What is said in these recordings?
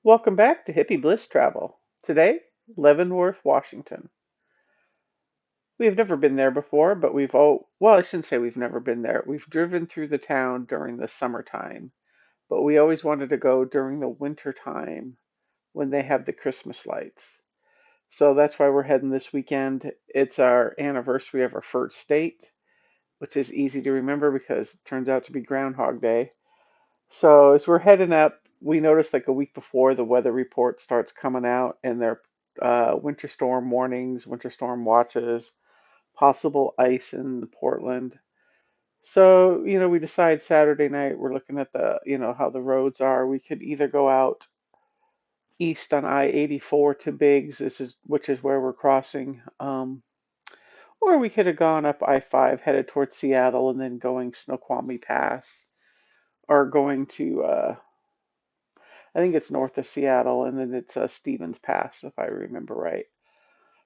Welcome back to Hippie Bliss Travel. Today, Leavenworth, Washington. We have never been there before, but well, I shouldn't say we've never been there. We've driven through the town during the summertime, but we always wanted to go during the winter time when they have the Christmas lights. So that's why we're heading this weekend. It's our anniversary of our first date, which is easy to remember because it turns out to be Groundhog Day. So as we're heading up, we noticed like a week before the weather report starts coming out and their winter storm warnings, winter storm watches, possible ice in Portland. So, we decide Saturday night we're looking at how the roads are. We could either go out east on I-84 to Biggs, which is where we're crossing, or we could have gone up I-5 headed towards Seattle and then going Snoqualmie Pass or going to I think it's north of Seattle, and then it's Stevens Pass, if I remember right.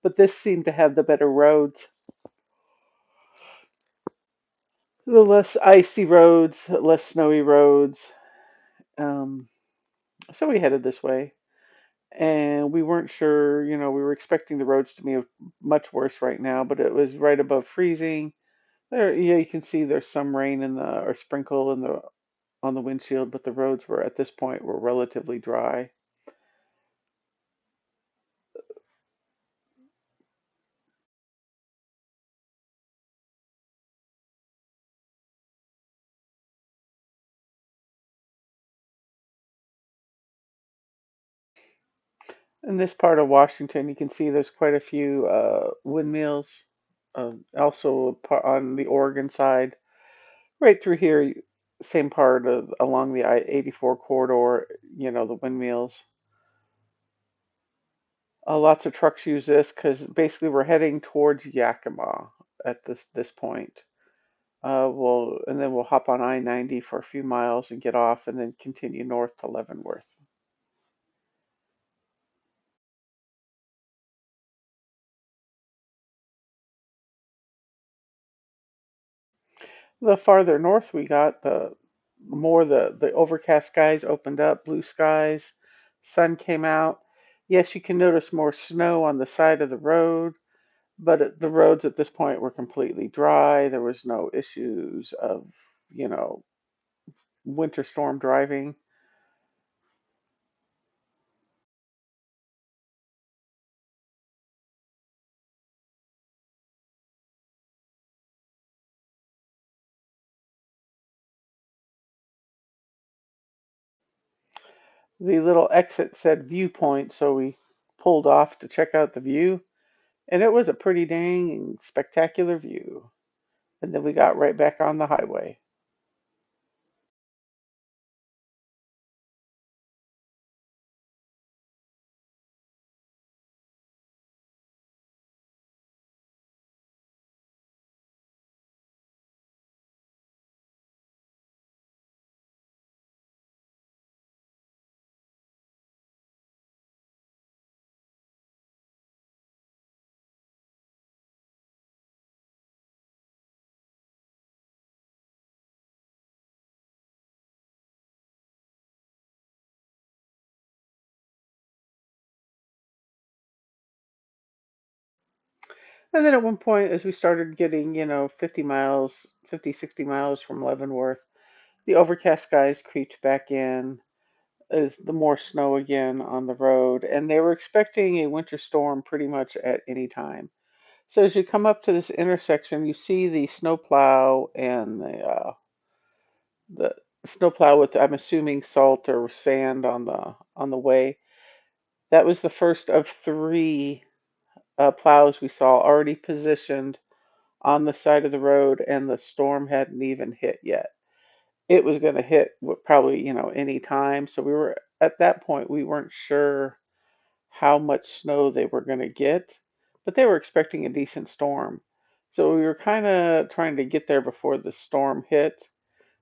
But this seemed to have the better roads, the less icy roads, less snowy roads. Um, so we headed this way, and we weren't sure. We were expecting the roads to be much worse right now, but it was right above freezing. There, yeah, you can see there's some rain in the or sprinkle in the on the windshield, but the roads were at this point were relatively dry. In this part of Washington, you can see there's quite a few windmills. Also on the Oregon side, right through here, same part of along the I-84 corridor. The windmills. Lots of trucks use this because basically we're heading towards Yakima at this point. And then we'll hop on I-90 for a few miles and get off, and then continue north to Leavenworth. The farther north we got, the more the overcast skies opened up, blue skies, sun came out. Yes, you can notice more snow on the side of the road, but the roads at this point were completely dry. There was no issues of, you know, winter storm driving. The little exit said viewpoint, so we pulled off to check out the view, and it was a pretty dang spectacular view. And then we got right back on the highway. And then at one point, as we started getting, 50 miles, 50, 60 miles from Leavenworth, the overcast skies creeped back in as the more snow again on the road. And they were expecting a winter storm pretty much at any time. So as you come up to this intersection, you see the snowplow and the snowplow with, I'm assuming, salt or sand on the way. That was the first of three plows we saw already positioned on the side of the road, and the storm hadn't even hit yet. It was going to hit probably, any time. So we were at that point, we weren't sure how much snow they were going to get, but they were expecting a decent storm. So we were kind of trying to get there before the storm hit,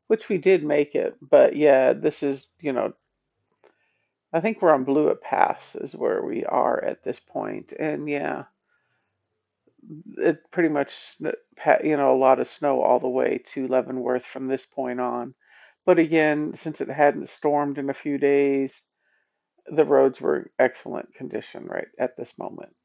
which we did make it. But yeah, this is, I think we're on Blewett Pass is where we are at this point. And yeah, it pretty much, a lot of snow all the way to Leavenworth from this point on. But again, since it hadn't stormed in a few days, the roads were in excellent condition right at this moment.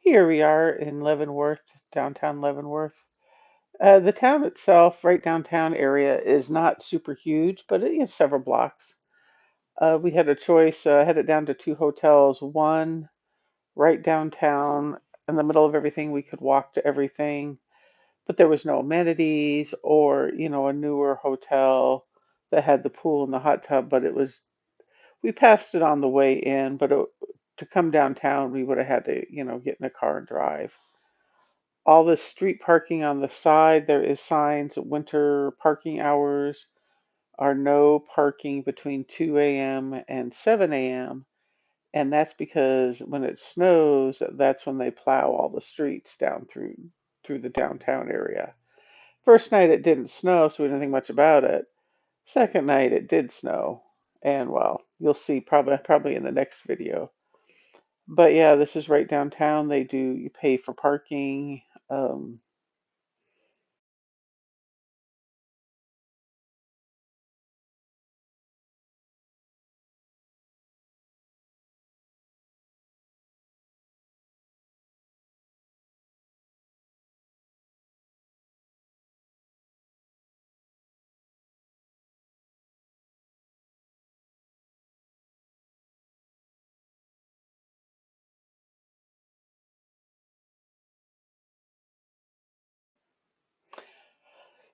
Here we are in Leavenworth, downtown Leavenworth. The town itself, right downtown area, is not super huge, but it is several blocks. We had a choice, headed down to two hotels. One right downtown, in the middle of everything, we could walk to everything, but there was no amenities or, a newer hotel that had the pool and the hot tub, but we passed it on the way in, but to come downtown, we would have had to, get in a car and drive. All the street parking on the side, there is signs, winter parking hours are no parking between 2 a.m. and 7 a.m. And that's because when it snows, that's when they plow all the streets down through the downtown area. First night it didn't snow, so we didn't think much about it. Second night it did snow, and well, you'll see probably in the next video. But yeah, this is right downtown. You pay for parking. Um,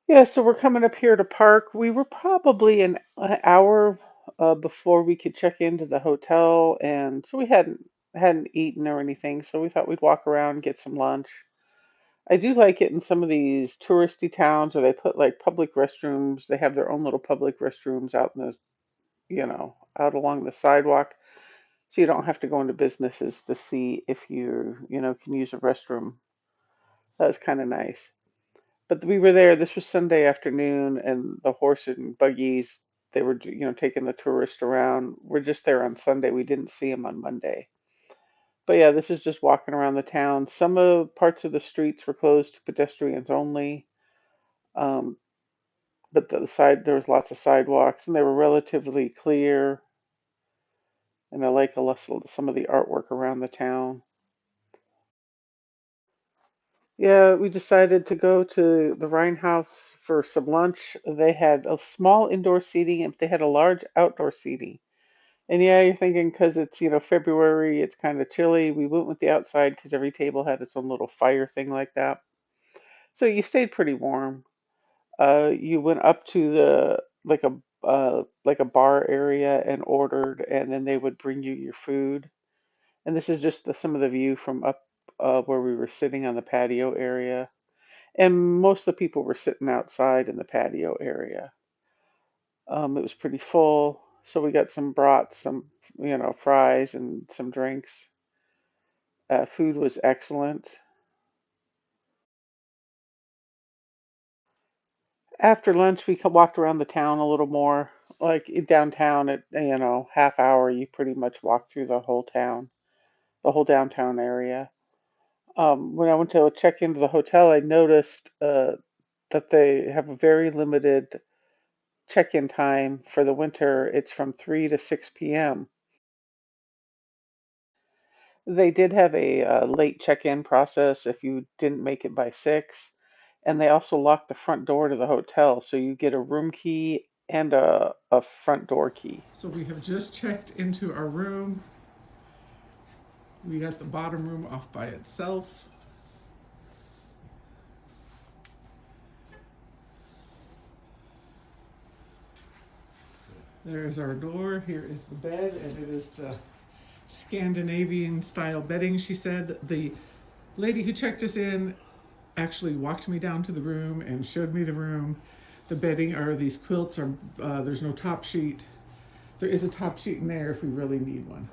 yeah, so we're coming up here to park. We were probably an hour before we could check into the hotel, and so we hadn't eaten or anything. So we thought we'd walk around, get some lunch. I do like it in some of these touristy towns where they put like public restrooms. They have their own little public restrooms out in the, out along the sidewalk. So you don't have to go into businesses to see if can use a restroom. That was kind of nice. But we were there. This was Sunday afternoon, and the horse and buggies, they were, taking the tourists around. We're just there on Sunday. We didn't see them on Monday. But yeah, this is just walking around the town. Some of parts of the streets were closed to pedestrians only. Um, but there was lots of sidewalks, and they were relatively clear. And I like some of the artwork around the town. Yeah, we decided to go to the Rhine House for some lunch. They had a small indoor seating and they had a large outdoor seating. And yeah, you're thinking because it's, February, it's kind of chilly. We went with the outside because every table had its own little fire thing like that. So you stayed pretty warm. You went up to the like a bar area and ordered, and then they would bring you your food. And this is just some of the view from up where we were sitting on the patio area. And most of the people were sitting outside in the patio area. It was pretty full, so we got some brats, some fries, and some drinks. Food was excellent. After lunch, we walked around the town a little more. Like downtown, at half hour, you pretty much walk through the whole town, the whole downtown area. When I went to check into the hotel, I noticed that they have a very limited check-in time for the winter. It's from 3 to 6 p.m. They did have a late check-in process if you didn't make it by 6, and they also locked the front door to the hotel, so you get a room key and a front door key. So we have just checked into our room. We got the bottom room off by itself. There's our door. Here is the bed, and it is the Scandinavian style bedding, she said. The lady who checked us in actually walked me down to the room and showed me the room. The bedding are these quilts are there's no top sheet. There is a top sheet in there if we really need one.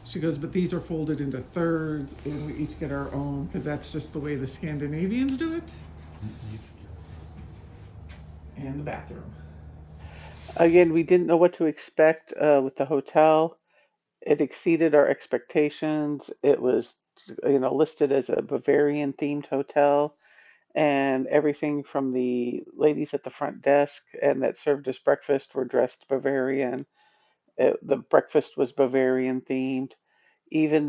She goes, but these are folded into thirds, and we each get our own because that's just the way the Scandinavians do it. And the bathroom. Again, we didn't know what to expect with the hotel. It exceeded our expectations. It was, listed as a Bavarian themed hotel, and everything from the ladies at the front desk and that served us breakfast were dressed Bavarian. The breakfast was Bavarian themed. Even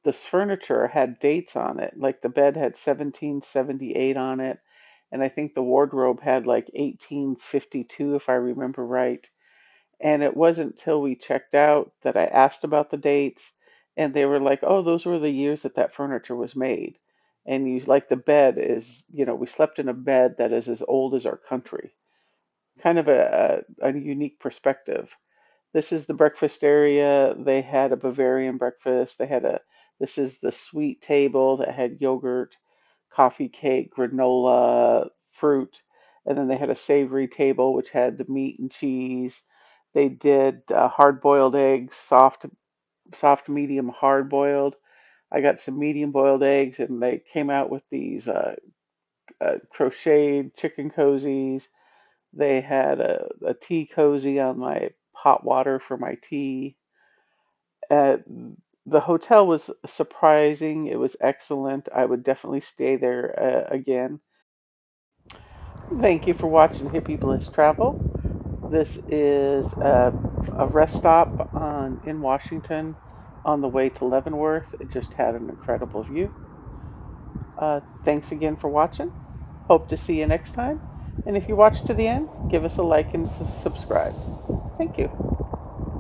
this furniture had dates on it. Like the bed had 1778 on it, and I think the wardrobe had like 1852, if I remember right. And it wasn't till we checked out that I asked about the dates, and they were like, "Oh, those were the years that that furniture was made." And you like the bed is, we slept in a bed that is as old as our country. Kind of a unique perspective. This is the breakfast area. They had a Bavarian breakfast. This is the sweet table that had yogurt, coffee cake, granola, fruit. And then they had a savory table, which had the meat and cheese. They did hard boiled eggs, soft, medium, hard boiled. I got some medium boiled eggs, and they came out with these crocheted chicken cozies. They had a tea cozy on my hot water for my tea. Uh, the hotel was surprising. It was excellent. I would definitely stay there again. Thank you for watching Hippie Bliss Travel. This is a rest stop in Washington on the way to Leavenworth. It just had an incredible view. Thanks again for watching. Hope to see you next time. And if you watch to the end, give us a like and subscribe. Thank you.